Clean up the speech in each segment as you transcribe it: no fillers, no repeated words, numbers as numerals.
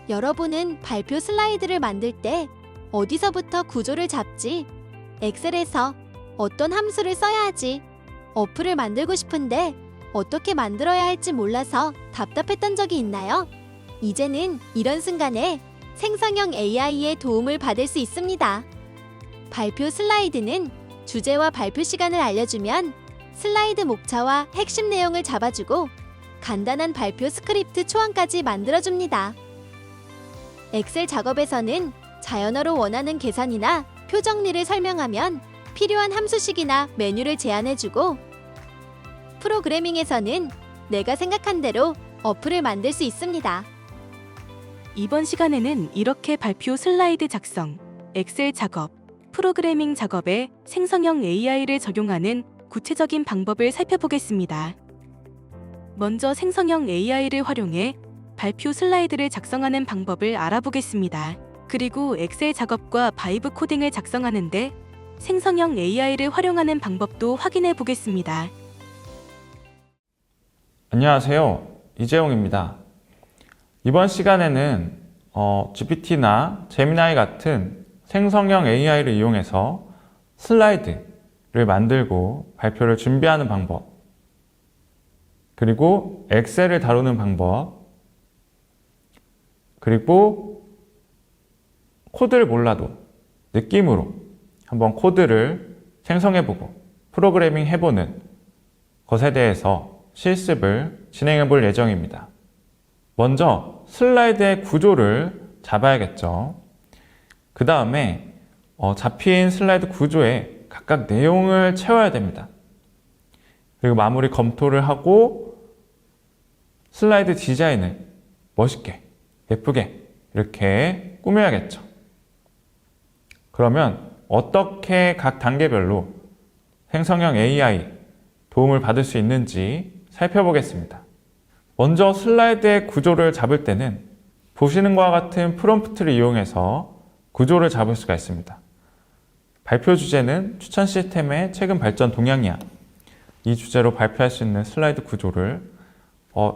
여러분은 발표 슬라이드를 만들 때 어디서부터 구조를 잡지? 엑셀에서 어떤 함수를 써야 하지? 어플을 만들고 싶은데 어떻게 만들어야 할지 몰라서 답답했던 적이 있나요? 이제는 이런 순간에 생성형 AI의 도움을 받을 수 있습니다. 발표 슬라이드는 주제와 발표 시간을 알려주면 슬라이드 목차와 핵심 내용을 잡아주고 간단한 발표 스크립트 초안까지 만들어줍니다. 엑셀 작업에서는 자연어로 원하는 계산이나 표 정리를 설명하면 필요한 함수식이나 메뉴를 제안해주고, 프로그래밍에서는 내가 생각한 대로 어플을 만들 수 있습니다. 이번 시간에는 이렇게 발표 슬라이드 작성, 엑셀 작업, 프로그래밍 작업에 생성형 AI를 적용하는 구체적인 방법을 살펴보겠습니다. 먼저 생성형 AI를 활용해 발표 슬라이드를 작성하는 방법을 알아보겠습니다. 그리고 엑셀 작업과 바이브 코딩을 작성하는데 생성형 AI를 활용하는 방법도 확인해 보겠습니다. 안녕하세요. 이재용입니다. 이번 시간에는 GPT나 제미나이 같은 생성형 AI를 이용해서 슬라이드를 만들고 발표를 준비하는 방법, 그리고 엑셀을 다루는 방법, 그리고 코드를 몰라도 느낌으로 한번 코드를 생성해보고 프로그래밍 해보는 것에 대해서 실습을 진행해 볼 예정입니다. 먼저 슬라이드의 구조를 잡아야겠죠. 그 다음에 잡힌 슬라이드 구조에 각각 내용을 채워야 됩니다. 그리고 마무리 검토를 하고 슬라이드 디자인을 멋있게, 예쁘게 이렇게 꾸며야겠죠. 그러면 어떻게 각 단계별로 생성형 AI 도움을 받을 수 있는지 살펴보겠습니다. 먼저 슬라이드의 구조를 잡을 때는 보시는 것과 같은 프롬프트를 이용해서 구조를 잡을 수가 있습니다. 발표 주제는 추천 시스템의 최근 발전 동향이야. 이 주제로 발표할 수 있는 슬라이드 구조를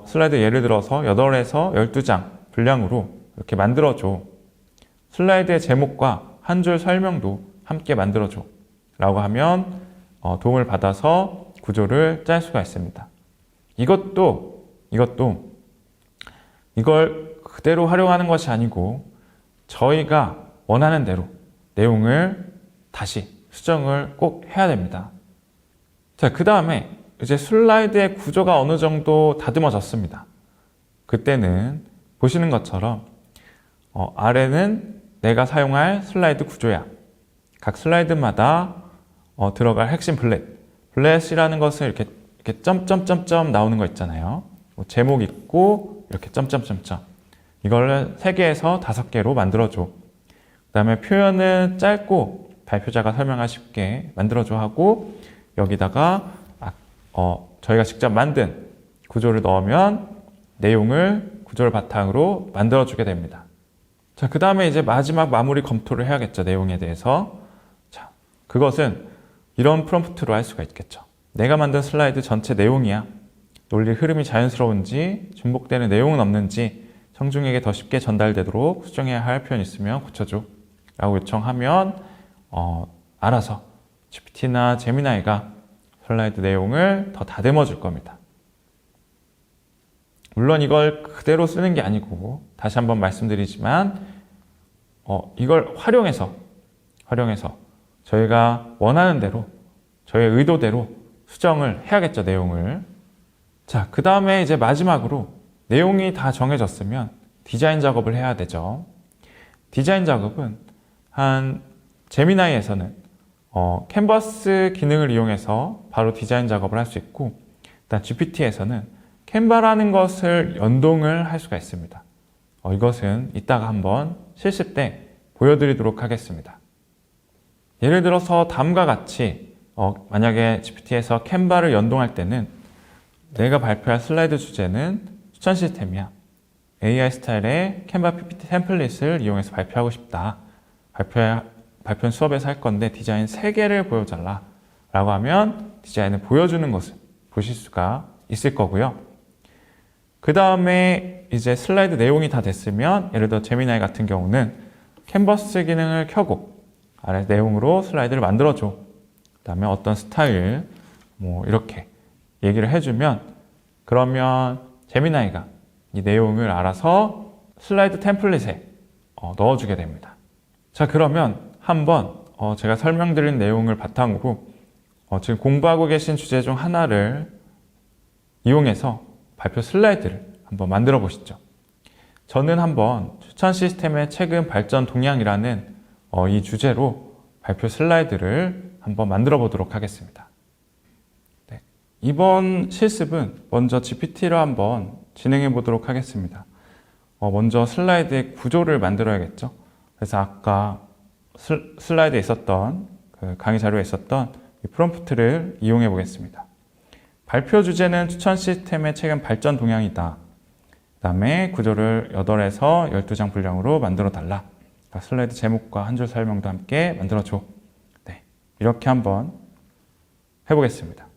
슬라이드 예를 들어서 8에서 12장 분량으로 이렇게 만들어줘. 슬라이드의 제목과 한 줄 설명도 함께 만들어줘 라고 하면 도움을 받아서 구조를 짤 수가 있습니다. 이걸 그대로 활용하는 것이 아니고 저희가 원하는 대로 내용을 다시 수정을 꼭 해야 됩니다. 자, 그 다음에 이제 슬라이드의 구조가 어느 정도 다듬어졌습니다. 그때는 보시는 것처럼 아래는 내가 사용할 슬라이드 구조야. 각 슬라이드마다 들어갈 핵심 블렛이라는 것은 이렇게 점점점점 나오는 거 있잖아요. 제목 있고 이렇게 점점점점. 이걸 3개에서 5개로 만들어줘. 그 다음에 표현은 짧고 발표자가 설명하기 쉽게 만들어줘 하고 여기다가 저희가 직접 만든 구조를 넣으면 내용을 구조를 바탕으로 만들어주게 됩니다. 자, 그 다음에 이제 마지막 마무리 검토를 해야겠죠. 내용에 대해서. 자, 그것은 이런 프롬프트로 할 수가 있겠죠. 내가 만든 슬라이드 전체 내용이야. 논리 흐름이 자연스러운지, 중복되는 내용은 없는지, 청중에게 더 쉽게 전달되도록 수정해야 할 표현이 있으면 고쳐줘. 라고 요청하면 알아서 GPT나 제미나이가 슬라이드 내용을 더 다듬어 줄 겁니다. 물론 이걸 그대로 쓰는 게 아니고 다시 한번 말씀드리지만 이걸 활용해서 저희가 원하는 대로 저희의 의도대로 수정을 해야겠죠, 내용을. 자, 그 다음에 이제 마지막으로 내용이 다 정해졌으면 디자인 작업을 해야 되죠. 디자인 작업은 제미나이에서는 캔버스 기능을 이용해서 바로 디자인 작업을 할 수 있고, 일단 GPT에서는 캔바라는 것을 연동을 할 수가 있습니다. 이것은 이따가 한번 실습 때 보여드리도록 하겠습니다. 예를 들어서 다음과 같이 만약에 GPT에서 캔바를 연동할 때는 내가 발표할 슬라이드 주제는 추천 시스템이야. AI 스타일의 캔바 PPT 템플릿을 이용해서 발표하고 싶다. 발표는 수업에서 할 건데 디자인 3개를 보여달라 라고 하면 디자인을 보여주는 것을 보실 수가 있을 거고요. 그 다음에 이제 슬라이드 내용이 다 됐으면 예를 들어 제미나이 같은 경우는 캔버스 기능을 켜고 아래 내용으로 슬라이드를 만들어줘. 그 다음에 어떤 스타일 뭐 이렇게 얘기를 해주면 그러면 제미나이가 이 내용을 알아서 슬라이드 템플릿에 넣어주게 됩니다. 자, 그러면 한번 제가 설명드린 내용을 바탕으로 지금 공부하고 계신 주제 중 하나를 이용해서 발표 슬라이드를 한번 만들어 보시죠. 저는 한번 추천 시스템의 최근 발전 동향이라는 이 주제로 발표 슬라이드를 한번 만들어 보도록 하겠습니다. 네, 이번 실습은 먼저 GPT로 한번 진행해 보도록 하겠습니다. 먼저 슬라이드의 구조를 만들어야겠죠. 그래서 아까 슬라이드에 있었던 그 강의 자료에 있었던 이 프롬프트를 이용해 보겠습니다. 발표 주제는 추천 시스템의 최근 발전 동향이다. 그 다음에 구조를 8에서 12장 분량으로 만들어 달라. 그러니까 슬라이드 제목과 한 줄 설명도 함께 만들어 줘. 네, 이렇게 한번 해보겠습니다.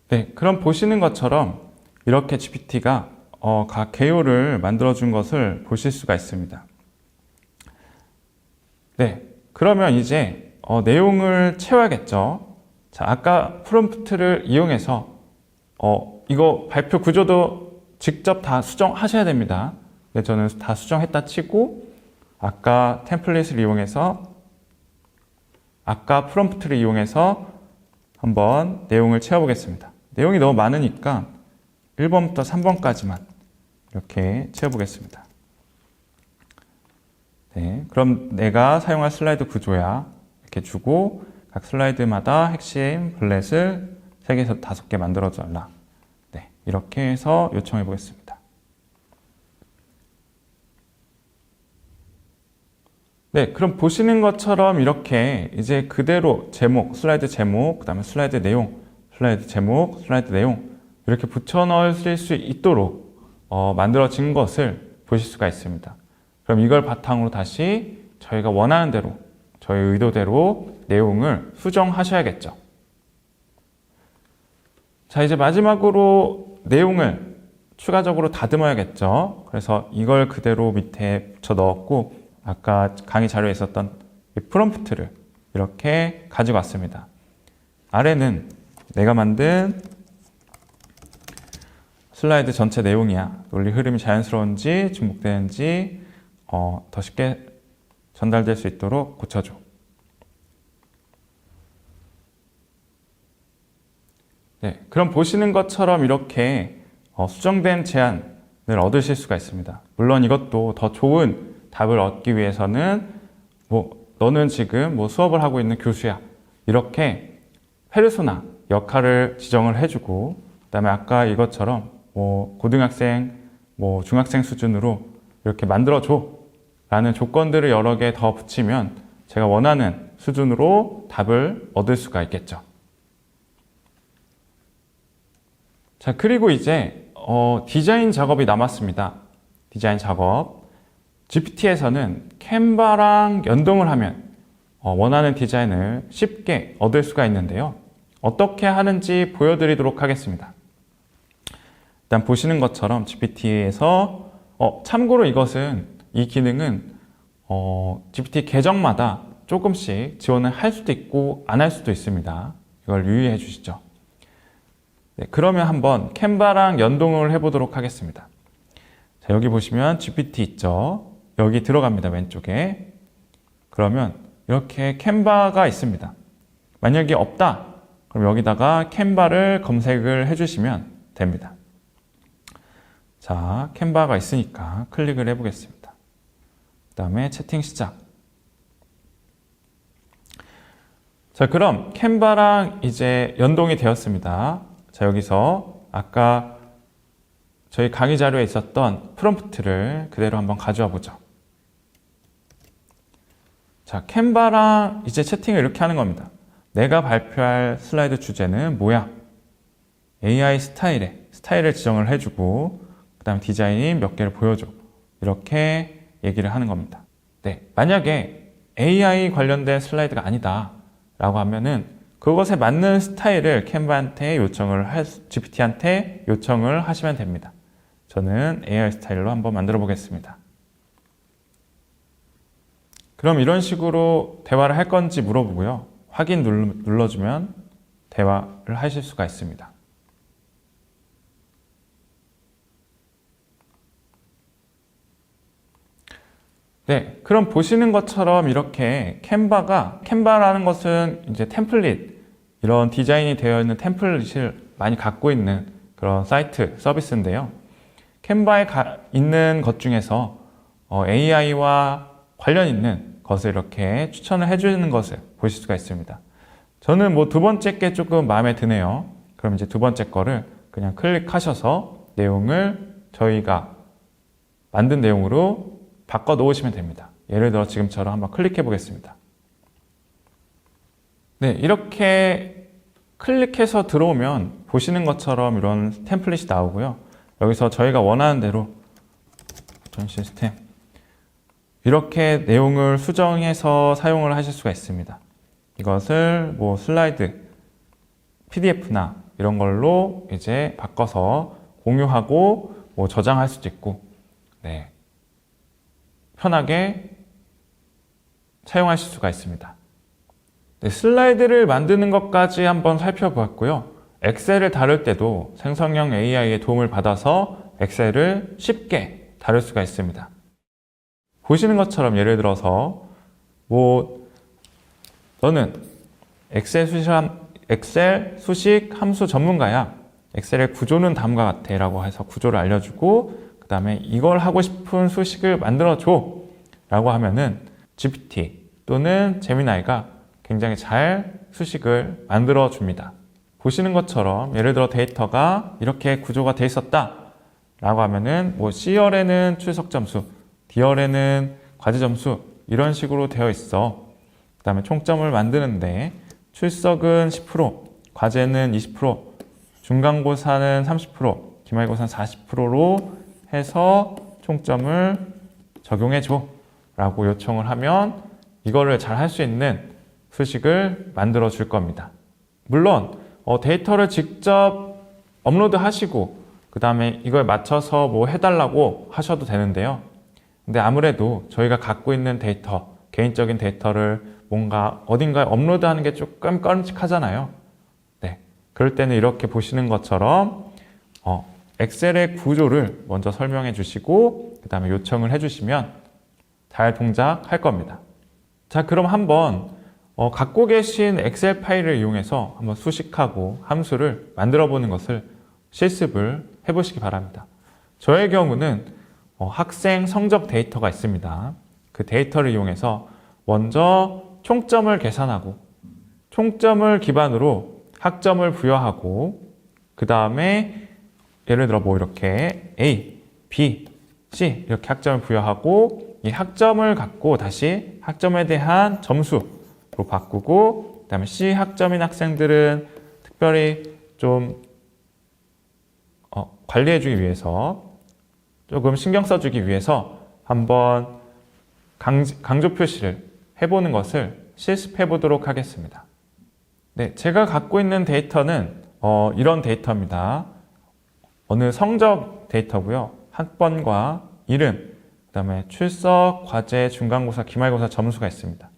네, 그럼 보시는 것처럼 이렇게 GPT가 각 개요를 만들어준 것을 보실 수가 있습니다. 네, 그러면 이제 내용을 채워야겠죠. 자, 아까 프롬프트를 이용해서 이거 발표 구조도 직접 다 수정하셔야 됩니다. 네, 저는 다 수정했다 치고 아까 템플릿을 이용해서 아까 프롬프트를 이용해서 한번 내용을 채워보겠습니다. 내용이 너무 많으니까 1번부터 3번까지만 이렇게 채워보겠습니다. 네, 그럼 내가 사용할 슬라이드 구조야 이렇게 주고 각 슬라이드마다 핵심 블렛을 3개에서 5개 만들어달라. 네, 이렇게 해서 요청해 보겠습니다. 네, 그럼 보시는 것처럼 이렇게 이제 그대로 제목, 슬라이드 제목, 그 다음에 슬라이드 내용, 슬라이드 제목, 슬라이드 내용 이렇게 붙여 넣으실 수 있도록 만들어진 것을 보실 수가 있습니다. 그럼 이걸 바탕으로 다시 저희가 원하는 대로, 저희 의도대로 내용을 수정하셔야겠죠. 자, 이제 마지막으로 내용을 추가적으로 다듬어야겠죠. 그래서 이걸 그대로 밑에 붙여 넣었고 아까 강의 자료에 있었던 이 프롬프트를 이렇게 가지고 왔습니다. 아래는 내가 만든 슬라이드 전체 내용이야. 논리 흐름이 자연스러운지 중복되는지 더 쉽게 전달될 수 있도록 고쳐줘. 네, 그럼 보시는 것처럼 이렇게 수정된 제안을 얻으실 수가 있습니다. 물론 이것도 더 좋은 답을 얻기 위해서는 너는 지금 수업을 하고 있는 교수야. 이렇게 페르소나 역할을 지정을 해주고 그다음에 아까 이것처럼 고등학생, 중학생 수준으로 이렇게 만들어줘 라는 조건들을 여러 개 더 붙이면 제가 원하는 수준으로 답을 얻을 수가 있겠죠. 자, 그리고 이제 디자인 작업이 남았습니다. 디자인 작업. GPT에서는 캔바랑 연동을 하면 원하는 디자인을 쉽게 얻을 수가 있는데요. 어떻게 하는지 보여드리도록 하겠습니다. 일단 보시는 것처럼 GPT에서 참고로 이 기능은 GPT 계정마다 조금씩 지원을 할 수도 있고 안 할 수도 있습니다. 이걸 유의해 주시죠. 네, 그러면 한번 캔바랑 연동을 해보도록 하겠습니다. 자, 여기 보시면 GPT 있죠. 여기 들어갑니다. 왼쪽에. 그러면 이렇게 캔바가 있습니다. 만약에 없다. 그럼 여기다가 캔바를 검색을 해주시면 됩니다. 자, 캔바가 있으니까 클릭을 해보겠습니다. 그 다음에 채팅 시작. 자, 그럼 캔바랑 이제 연동이 되었습니다. 자, 여기서 아까 저희 강의 자료에 있었던 프롬프트를 그대로 한번 가져와 보죠. 자, 캔바랑 이제 채팅을 이렇게 하는 겁니다. 내가 발표할 슬라이드 주제는 뭐야? AI 스타일을 지정을 해주고 그 다음에 디자인 몇 개를 보여줘. 이렇게 얘기를 하는 겁니다. 네, 만약에 AI 관련된 슬라이드가 아니다 라고 하면은 그것에 맞는 스타일을 캔바한테 GPT한테 요청을 하시면 됩니다. 저는 AI 스타일로 한번 만들어 보겠습니다. 그럼 이런 식으로 대화를 할 건지 물어보고요. 확인 눌러주면 대화를 하실 수가 있습니다. 네, 그럼 보시는 것처럼 이렇게 캔바라는 것은 이제 템플릿, 이런 디자인이 되어 있는 템플릿을 많이 갖고 있는 그런 사이트, 서비스인데요. 캔바에 있는 것 중에서 AI와 관련 있는 것을 이렇게 추천을 해주는 것을 보실 수가 있습니다. 저는 뭐 두 번째 게 조금 마음에 드네요. 그럼 이제 두 번째 거를 그냥 클릭하셔서 내용을 저희가 만든 내용으로 바꿔 놓으시면 됩니다. 예를 들어 지금처럼 한번 클릭해 보겠습니다. 네, 이렇게 클릭해서 들어오면 보시는 것처럼 이런 템플릿이 나오고요. 여기서 저희가 원하는 대로 전 시스템 이렇게 내용을 수정해서 사용을 하실 수가 있습니다. 이것을 뭐 슬라이드, PDF나 이런 걸로 이제 바꿔서 공유하고 뭐 저장할 수도 있고, 네, 편하게 사용하실 수가 있습니다. 네, 슬라이드를 만드는 것까지 한번 살펴보았고요. 엑셀을 다룰 때도 생성형 AI의 도움을 받아서 엑셀을 쉽게 다룰 수가 있습니다. 보시는 것처럼 예를 들어서 뭐 너는 엑셀 수식 함수 전문가야. 엑셀의 구조는 다음과 같아 라고 해서 구조를 알려주고 그 다음에 이걸 하고 싶은 수식을 만들어줘 라고 하면은 GPT 또는 제미나이가 굉장히 잘 수식을 만들어 줍니다. 보시는 것처럼 예를 들어 데이터가 이렇게 구조가 돼 있었다 라고 하면은 뭐 C열에는 출석 점수, D열에는 과제 점수 이런 식으로 되어 있어. 그 다음에 총점을 만드는데 출석은 10%, 과제는 20%, 중간고사는 30%, 기말고사는 40%로 해서 총점을 적용해줘 라고 요청을 하면 이거를 잘 할 수 있는 수식을 만들어 줄 겁니다. 물론 데이터를 직접 업로드 하시고 그 다음에 이걸 맞춰서 뭐 해달라고 하셔도 되는데요. 근데 아무래도 저희가 갖고 있는 데이터, 개인적인 데이터를 뭔가 어딘가에 업로드하는 게 조금 꺼림칙하잖아요. 네, 그럴 때는 이렇게 보시는 것처럼 엑셀의 구조를 먼저 설명해 주시고 그 다음에 요청을 해주시면 잘 동작할 겁니다. 자, 그럼 한번 갖고 계신 엑셀 파일을 이용해서 한번 수식하고 함수를 만들어 보는 것을 실습을 해보시기 바랍니다. 저의 경우는 학생 성적 데이터가 있습니다. 그 데이터를 이용해서 먼저 총점을 계산하고 총점을 기반으로 학점을 부여하고 그 다음에 예를 들어 뭐 이렇게 A, B, C 이렇게 학점을 부여하고 이 학점을 갖고 다시 학점에 대한 점수로 바꾸고 그 다음에 C 학점인 학생들은 특별히 좀 관리해주기 위해서 조금 신경 써주기 위해서 한번 강조 표시를 해보는 것을 실습해 보도록 하겠습니다. 네, 제가 갖고 있는 데이터는 이런 데이터입니다. 어느 성적 데이터고요. 학번과 이름, 그 다음에 출석, 과제, 중간고사, 기말고사 점수가 있습니다.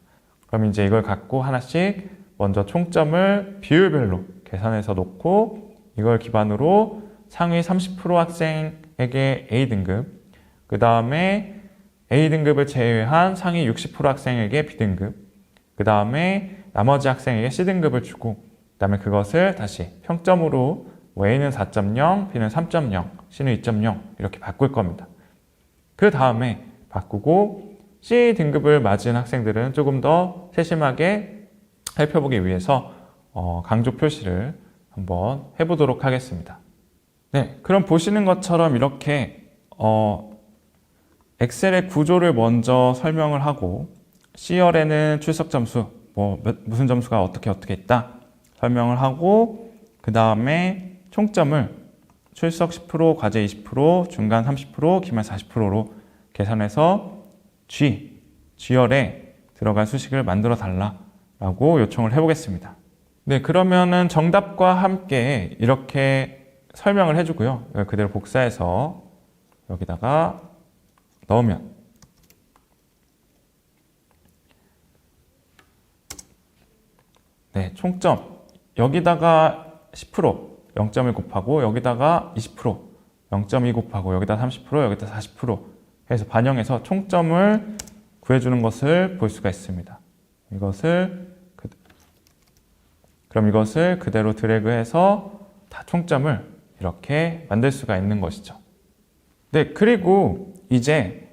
그럼 이제 이걸 갖고 하나씩 먼저 총점을 비율별로 계산해서 놓고 이걸 기반으로 상위 30% 학생에게 A등급, 그 다음에 A등급을 제외한 상위 60% 학생에게 B등급, 그 다음에 나머지 학생에게 C등급을 주고 그 다음에 그것을 다시 평점으로 A는 4.0, B는 3.0, C는 2.0 이렇게 바꿀 겁니다. 그 다음에 바꾸고 C등급을 맞은 학생들은 조금 더 세심하게 살펴보기 위해서 강조 표시를 한번 해보도록 하겠습니다. 네, 그럼 보시는 것처럼 이렇게 엑셀의 구조를 먼저 설명을 하고 C열에는 출석 점수, 무슨 점수가 어떻게 있다 설명을 하고 그 다음에 총점을 출석 10%, 과제 20%, 중간 30%, 기말 40%로 계산해서 G열에 들어갈 수식을 만들어 달라 라고 요청을 해보겠습니다. 네, 그러면은 정답과 함께 이렇게 설명을 해주고요. 이걸 그대로 복사해서 여기다가 넣으면 네, 총점 여기다가 10%, 0.1 곱하고 여기다가 20%, 0.2 곱하고 여기다 30%, 여기다 40% 해서 반영해서 총점을 구해주는 것을 볼 수가 있습니다. 그럼 이것을 그대로 드래그해서 다 총점을 이렇게 만들 수가 있는 것이죠. 네, 그리고 이제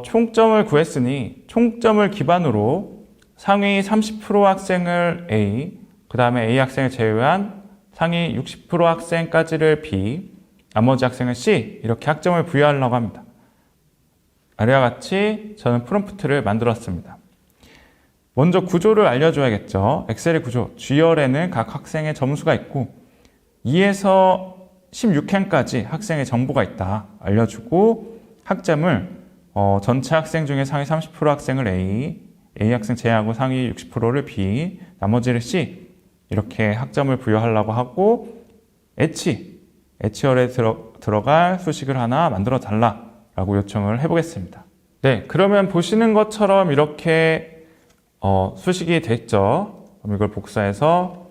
총점을 구했으니 총점을 기반으로 상위 30% 학생을 A, 그 다음에 A 학생을 제외한 상위 60% 학생까지를 B, 나머지 학생은 C 이렇게 학점을 부여하려고 합니다. 아래와 같이 저는 프롬프트를 만들었습니다. 먼저 구조를 알려줘야겠죠. 엑셀의 구조, G열에는 각 학생의 점수가 있고 2에서 16캔까지 학생의 정보가 있다 알려주고 학점을 전체 학생 중에 상위 30% 학생을 A 학생 제외하고 상위 60%를 B, 나머지를 C 이렇게 학점을 부여하려고 하고 H열에 들어갈 수식을 하나 만들어 달라라고 요청을 해보겠습니다. 네, 그러면 보시는 것처럼 이렇게 수식이 됐죠. 그럼 이걸 복사해서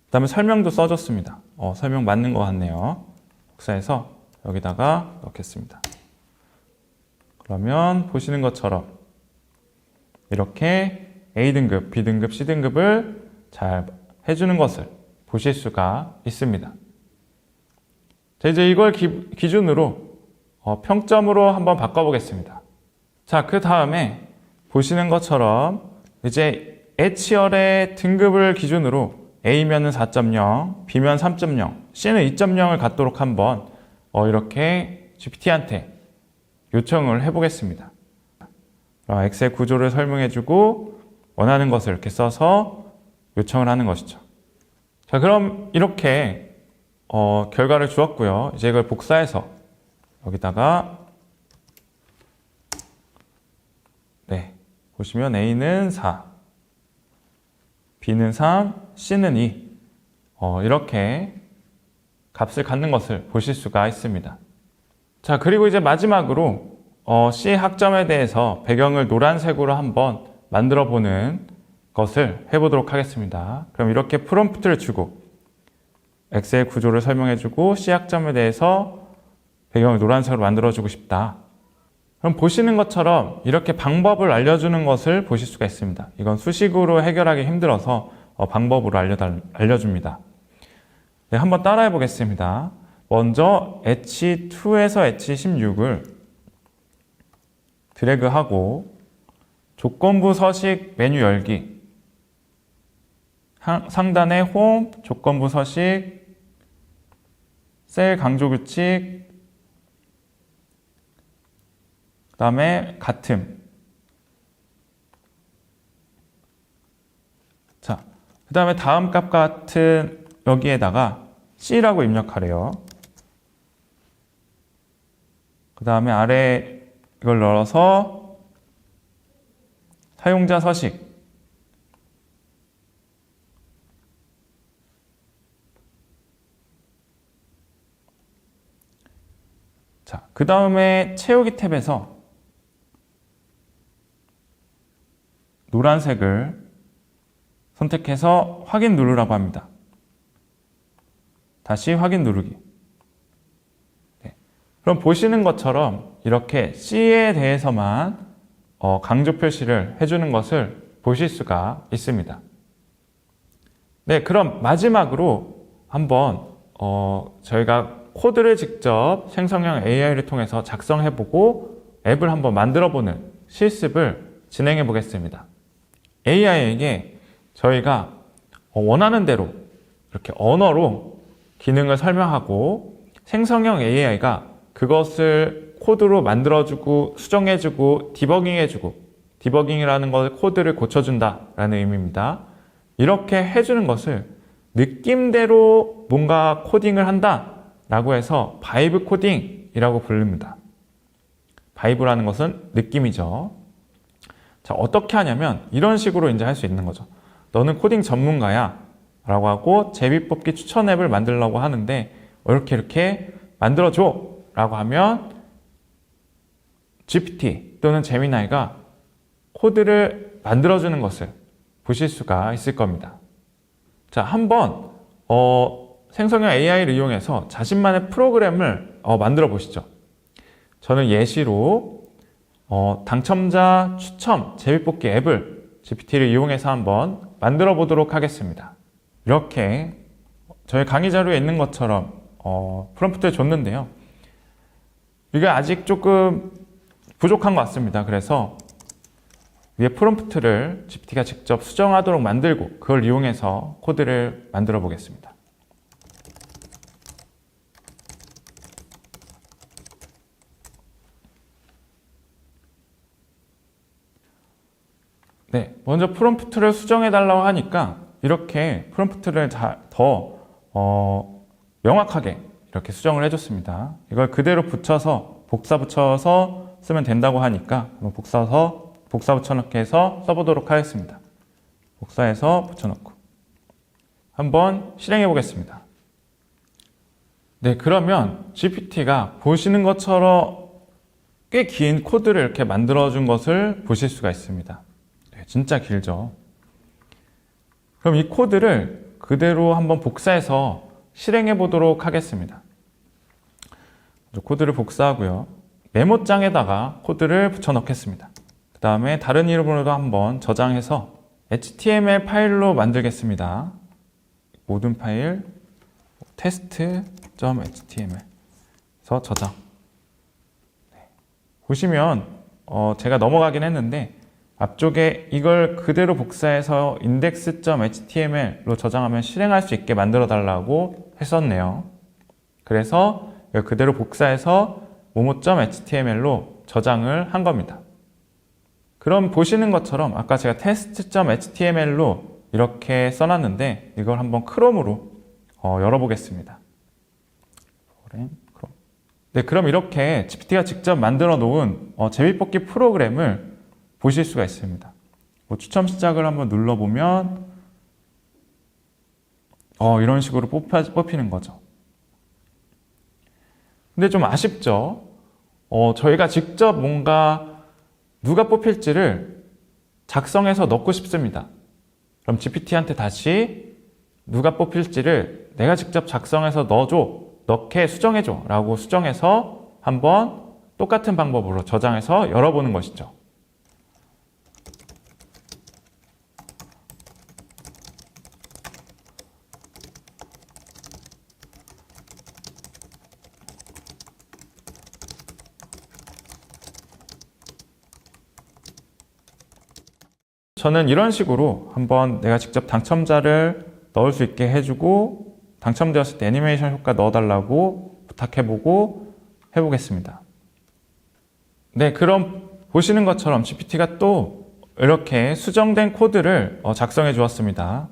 그다음에 설명도 써줬습니다. 설명 맞는 것 같네요. 복사해서 여기다가 넣겠습니다. 그러면 보시는 것처럼 이렇게 A등급, B등급, C등급을 잘 해주는 것을 보실 수가 있습니다. 자, 이제 이걸 기준으로 평점으로 한번 바꿔보겠습니다. 자, 그 다음에 보시는 것처럼 이제 H열의 등급을 기준으로 A면은 4.0, B면 3.0, C는 2.0을 갖도록 한번 이렇게 GPT한테 요청을 해보겠습니다. 엑셀 구조를 설명해주고 원하는 것을 이렇게 써서 요청을 하는 것이죠. 자, 그럼 이렇게 결과를 주었고요. 이제 이걸 복사해서 여기다가 네, 보시면 A는 4, B는 3, C는 2 이렇게 값을 갖는 것을 보실 수가 있습니다. 자, 그리고 이제 마지막으로 C 학점에 대해서 배경을 노란색으로 한번 만들어 보는 것을 해보도록 하겠습니다. 그럼 이렇게 프롬프트를 주고 엑셀 구조를 설명해 주고 C 학점에 대해서 배경을 노란색으로 만들어 주고 싶다. 그럼 보시는 것처럼 이렇게 방법을 알려주는 것을 보실 수가 있습니다. 이건 수식으로 해결하기 힘들어서 방법으로 알려줍니다. 네, 한번 따라해 보겠습니다. 먼저 H2에서 H16을 드래그하고 조건부 서식 메뉴 열기, 상단에 홈, 조건부 서식, 셀 강조 규칙, 그 다음에 같음. 자, 그 다음에 다음 값 같은 여기에다가 C라고 입력하래요. 그 다음에 아래 이걸 넣어서 사용자 서식, 자, 그 다음에 채우기 탭에서 노란색을 선택해서 확인 누르라고 합니다. 다시 확인 누르기. 네. 그럼 보시는 것처럼 이렇게 C에 대해서만 강조 표시를 해주는 것을 보실 수가 있습니다. 네, 그럼 마지막으로 한번 저희가 코드를 직접 생성형 AI를 통해서 작성해보고 앱을 한번 만들어보는 실습을 진행해 보겠습니다. AI에게 저희가 원하는 대로 이렇게 언어로 기능을 설명하고 생성형 AI가 그것을 코드로 만들어주고 수정해주고 디버깅해주고, 디버깅이라는 것 코드를 고쳐준다라는 의미입니다. 이렇게 해주는 것을 느낌대로 뭔가 코딩을 한다라고 해서 바이브 코딩이라고 부릅니다. 바이브라는 것은 느낌이죠. 자, 어떻게 하냐면 이런 식으로 이제 할 수 있는 거죠. 너는 코딩 전문가야 라고 하고 제비뽑기 추천 앱을 만들려고 하는데 이렇게 만들어줘 라고 하면 GPT 또는 제미나이가 코드를 만들어주는 것을 보실 수가 있을 겁니다. 자, 한번 생성형 AI를 이용해서 자신만의 프로그램을 만들어 보시죠. 저는 예시로 당첨자 추첨 제비뽑기 앱을 GPT를 이용해서 한번 만들어 보도록 하겠습니다. 이렇게 저희 강의 자료에 있는 것처럼 프롬프트를 줬는데요. 이게 아직 조금 부족한 것 같습니다. 그래서 위에 프롬프트를 GPT가 직접 수정하도록 만들고 그걸 이용해서 코드를 만들어 보겠습니다. 네, 먼저 프롬프트를 수정해 달라고 하니까 이렇게 프롬프트를 더 명확하게 이렇게 수정을 해줬습니다. 이걸 그대로 복사 붙여서 쓰면 된다고 하니까 복사 붙여넣기 해서 써보도록 하겠습니다. 복사해서 붙여넣고 한번 실행해 보겠습니다. 네, 그러면 GPT가 보시는 것처럼 꽤 긴 코드를 이렇게 만들어준 것을 보실 수가 있습니다. 네, 진짜 길죠. 그럼 이 코드를 그대로 한번 복사해서 실행해 보도록 하겠습니다. 코드를 복사하고요. 메모장에다가 코드를 붙여넣겠습니다. 그 다음에 다른 이름으로도 한번 저장해서 HTML 파일로 만들겠습니다. 모든 파일 test.html에서 저장. 네. 보시면 제가 넘어가긴 했는데 앞쪽에 이걸 그대로 복사해서 index.html로 저장하면 실행할 수 있게 만들어 달라고 했었네요. 그래서 이걸 그대로 복사해서 momo.html로 저장을 한 겁니다. 그럼 보시는 것처럼 아까 제가 test.html로 이렇게 써놨는데 이걸 한번 크롬으로 열어보겠습니다. 네, 그럼 이렇게 GPT가 직접 만들어 놓은 제비뽑기 프로그램을 보실 수가 있습니다. 추첨 시작을 한번 눌러보면 이런 식으로 뽑히는 거죠. 근데 좀 아쉽죠? 저희가 직접 뭔가 누가 뽑힐지를 작성해서 넣고 싶습니다. 그럼 GPT한테 다시 누가 뽑힐지를 내가 직접 작성해서 넣게 수정해줘 라고 수정해서 한번 똑같은 방법으로 저장해서 열어보는 것이죠. 저는 이런 식으로 한번 내가 직접 당첨자를 넣을 수 있게 해주고 당첨되었을 때 애니메이션 효과 넣어달라고 부탁해보고 해보겠습니다. 네, 그럼 보시는 것처럼 GPT가 또 이렇게 수정된 코드를 작성해 주었습니다.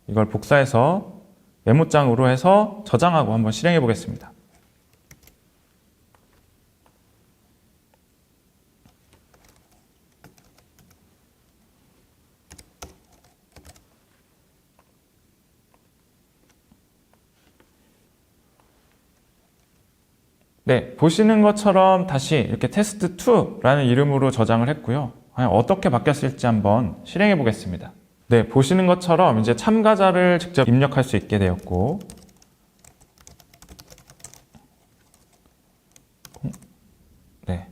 이걸 복사해서 메모장으로 해서 저장하고 한번 실행해 보겠습니다. 네, 보시는 것처럼 다시 이렇게 test2라는 이름으로 저장을 했고요. 과연 어떻게 바뀌었을지 한번 실행해 보겠습니다. 네, 보시는 것처럼 이제 참가자를 직접 입력할 수 있게 되었고, 네,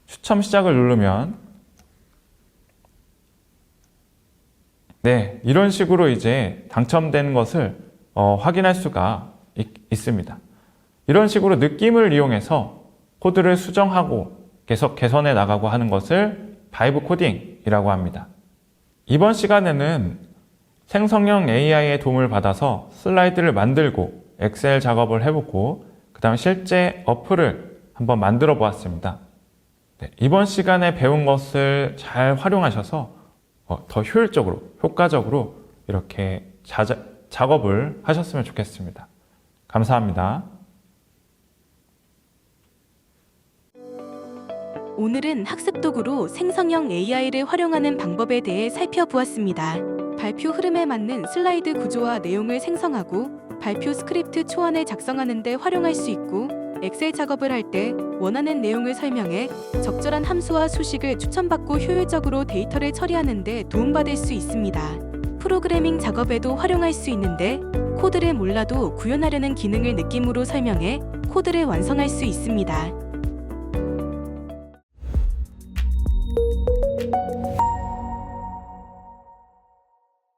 추첨 시작을 누르면, 네, 이런 식으로 이제 당첨된 것을 확인할 수가 있습니다. 이런 식으로 느낌을 이용해서 코드를 수정하고 계속 개선해 나가고 하는 것을 바이브 코딩이라고 합니다. 이번 시간에는 생성형 AI의 도움을 받아서 슬라이드를 만들고 엑셀 작업을 해보고 그 다음에 실제 어플을 한번 만들어 보았습니다. 네, 이번 시간에 배운 것을 잘 활용하셔서 더 효과적으로 이렇게 작업을 하셨으면 좋겠습니다. 감사합니다. 오늘은 학습 도구로 생성형 AI를 활용하는 방법에 대해 살펴보았습니다. 발표 흐름에 맞는 슬라이드 구조와 내용을 생성하고 발표 스크립트 초안을 작성하는 데 활용할 수 있고, 엑셀 작업을 할 때 원하는 내용을 설명해 적절한 함수와 수식을 추천받고 효율적으로 데이터를 처리하는 데 도움받을 수 있습니다. 프로그래밍 작업에도 활용할 수 있는데, 코드를 몰라도 구현하려는 기능을 느낌으로 설명해 코드를 완성할 수 있습니다.